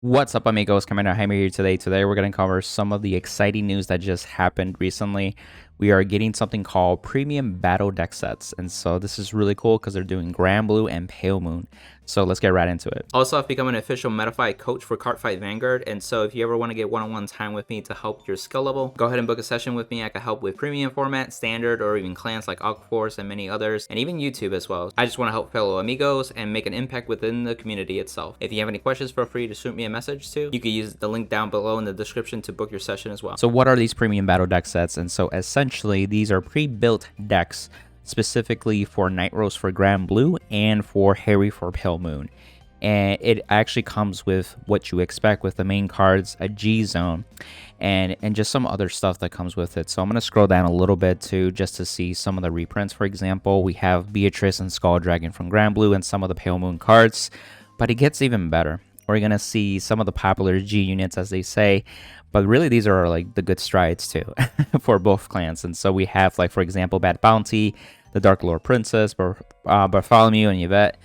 What's up, amigos? Commander Jaime here today. Today we're going to cover some of the exciting news that just happened recently. We are getting something called premium battle deck sets, and so this is really cool because they're doing Granblue and Pale Moon. So let's get right into it. Also, I've become an official Metafy coach for Cardfight Vanguard, and so if you ever want to get one-on-one time with me to help your skill level, go ahead and book a session with me. I can help with premium format, standard, or even clans like Ogg Force and many others, and even YouTube as well. I just want to help fellow amigos and make an impact within the community itself. If you have any questions, feel free to shoot me a message too. You can use the link down below in the description to book your session as well. So what are these premium battle deck sets? And so essentially these are pre-built decks specifically for Nightrose for Granblue and for Harri for Pale Moon. And it actually comes with what you expect with the main cards, a G zone, and just some other stuff that comes with it. So I'm going to scroll down a little bit too, just to see some of the reprints. For example, we have Beatrice and Skull Dragon from Granblue and some of the Pale Moon cards, but it gets even better. We're going to see some of the popular G units, as they say, but really these are like the good strides too for both clans. And so we have, like, for example, Bad Bounty, the Dark Lord Princess, Bartholomew, and Yvette.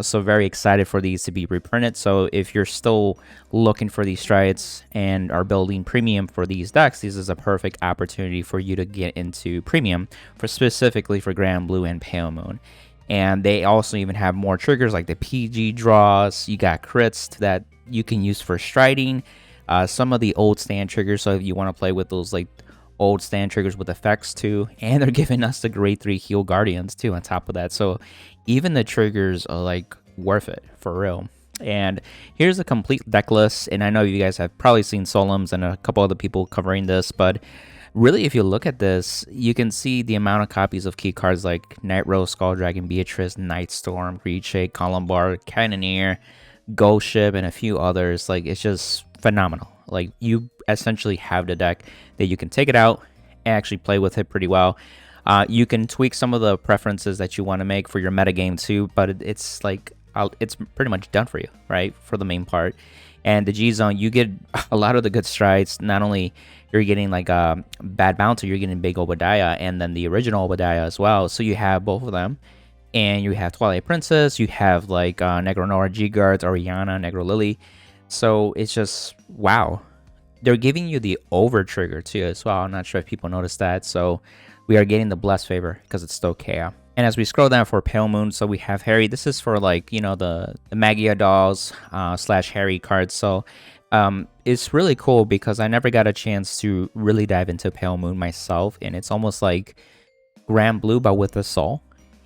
So very excited for these to be reprinted. So if you're still looking for these strides and are building premium for these decks, this is a perfect opportunity for you to get into premium for specifically for Granblue and Pale Moon. And they also even have more triggers like the PG draws. You got crits that you can use for striding. Some of the old stand triggers, so if you want to play with those like old stand triggers with effects too, and they're giving us the grade 3 heal guardians too on top of that. So even the triggers are like worth it for real. And here's a complete deck list, and I know you guys have probably seen Solums and a couple other people covering this, but really if you look at this, you can see the amount of copies of key cards like Nightrose, Skull Dragon, Beatrice, Nightstorm, Reedshake, Columbar, Cannoneer, Ghost Ship, and a few others. Like, it's just phenomenal. Like, you essentially have the deck that you can take it out and actually play with it pretty well. You can tweak some of the preferences that you want to make for your metagame too, but it's like it's pretty much done for you, right? For the main part. And the G zone, you get a lot of the good strides. Not only you're getting like a Bad Bounty, you're getting Big Obadiah, and then the original Obadiah as well. So you have both of them. And you have Twilight Princess, you have like Negronora G-Guards, Oriana, Negro Lily. So it's just, wow. They're giving you the over trigger too as well. I'm not sure if people noticed that. So we are getting the Blessed Favor because it's stoicheia. And as we scroll down for Pale Moon, so we have Harri. This is for, like, you know, the Magia dolls slash Harri cards. So it's really cool because I never got a chance to really dive into Pale Moon myself. And it's almost like Granblue but with a soul.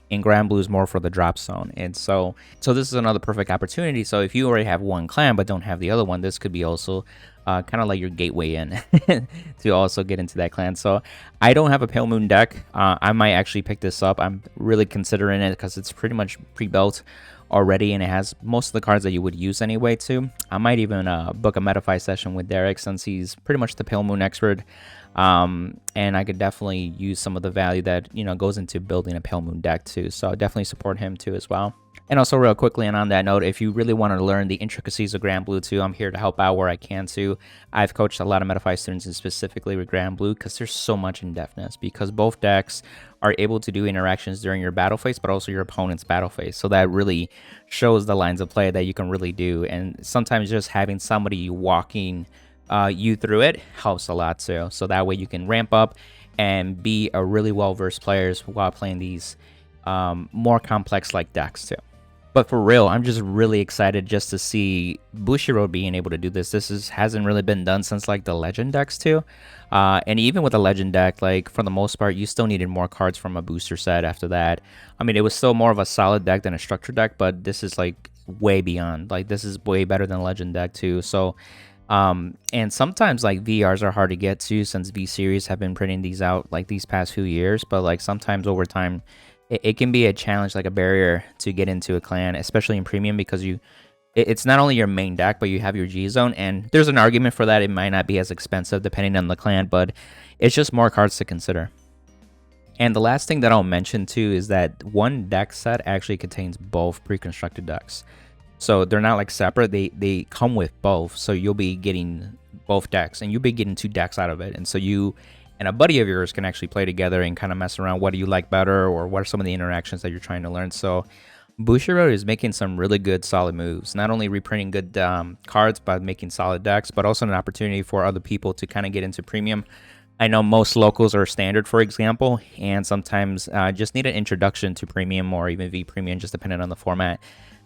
And Granblue is more for the drop zone. And so this is another perfect opportunity. So if you already have one clan but don't have the other one, this could be also kind of like your gateway in to also get into that clan. So I don't have a Pale Moon deck. I might actually pick this up. I'm really considering it because it's pretty much pre-built already, and it has most of the cards that you would use anyway too. I might even book a Metafy session with Derick, since he's pretty much the Pale Moon expert. And I could definitely use some of the value that, you know, goes into building a Pale Moon deck too. So definitely support him too as well. And also, real quickly, and on that note, if you really want to learn the intricacies of Granblue too, I'm here to help out where I can too. I've coached a lot of Metafy students, and specifically with Granblue, because there's so much in-depthness, because both decks are able to do interactions during your battle phase, but also your opponent's battle phase. So that really shows the lines of play that you can really do. And sometimes just having somebody walking you through it helps a lot too. So that way you can ramp up and be a really well-versed player while playing these more complex like decks too. But for real, I'm just really excited just to see Bushiroad being able to do this. This hasn't really been done since like the Legend decks too. And even with the Legend deck, like, for the most part, you still needed more cards from a booster set after that. I mean, it was still more of a solid deck than a structured deck, but this is like way beyond. Like, this is way better than Legend deck too. So and sometimes like VRs are hard to get to, since V series have been printing these out like these past few years, but like sometimes over time it can be a challenge, like a barrier to get into a clan, especially in premium, because it's not only your main deck, but you have your G zone, and there's an argument for that. It might not be as expensive depending on the clan, but it's just more cards to consider. And the last thing that I'll mention too is that one deck set actually contains both pre-constructed decks. So they're not like separate, they come with both. So you'll be getting both decks, and you'll be getting 2 decks out of it. And so you and a buddy of yours can actually play together and kind of mess around. What do you like better, or what are some of the interactions that you're trying to learn? So Bushiroad is making some really good solid moves, not only reprinting good cards but making solid decks, but also an opportunity for other people to kind of get into premium. I know most locals are standard, for example, and sometimes just need an introduction to premium or even V premium, just depending on the format.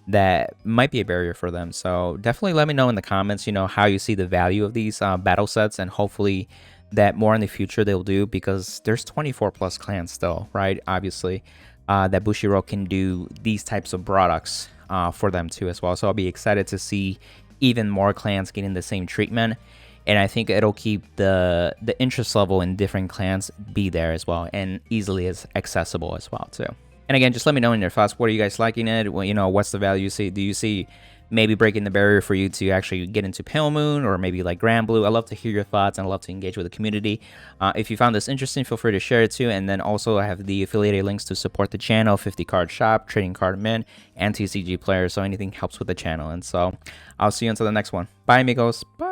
That might be a barrier for them. So definitely let me know in the comments, how you see the value of these battle sets, and hopefully that more in the future they'll do, because there's 24 plus clans still, right? Obviously. That Bushiroad can do these types of products for them too as well. So I'll be excited to see even more clans getting the same treatment, and I think it'll keep the interest level in different clans be there as well, and easily as accessible as well too. And again, just let me know in your thoughts. What are you guys liking it? Well, what's the value you see? Do you see maybe breaking the barrier for you to actually get into Pale Moon or maybe like Granblue? I love to hear your thoughts, and I love to engage with the community. If you found this interesting, feel free to share it too. And then also I have the affiliated links to support the channel, 50 card shop, trading card min, and TCG players. So anything helps with the channel. And so I'll see you until the next one. Bye, amigos. Bye.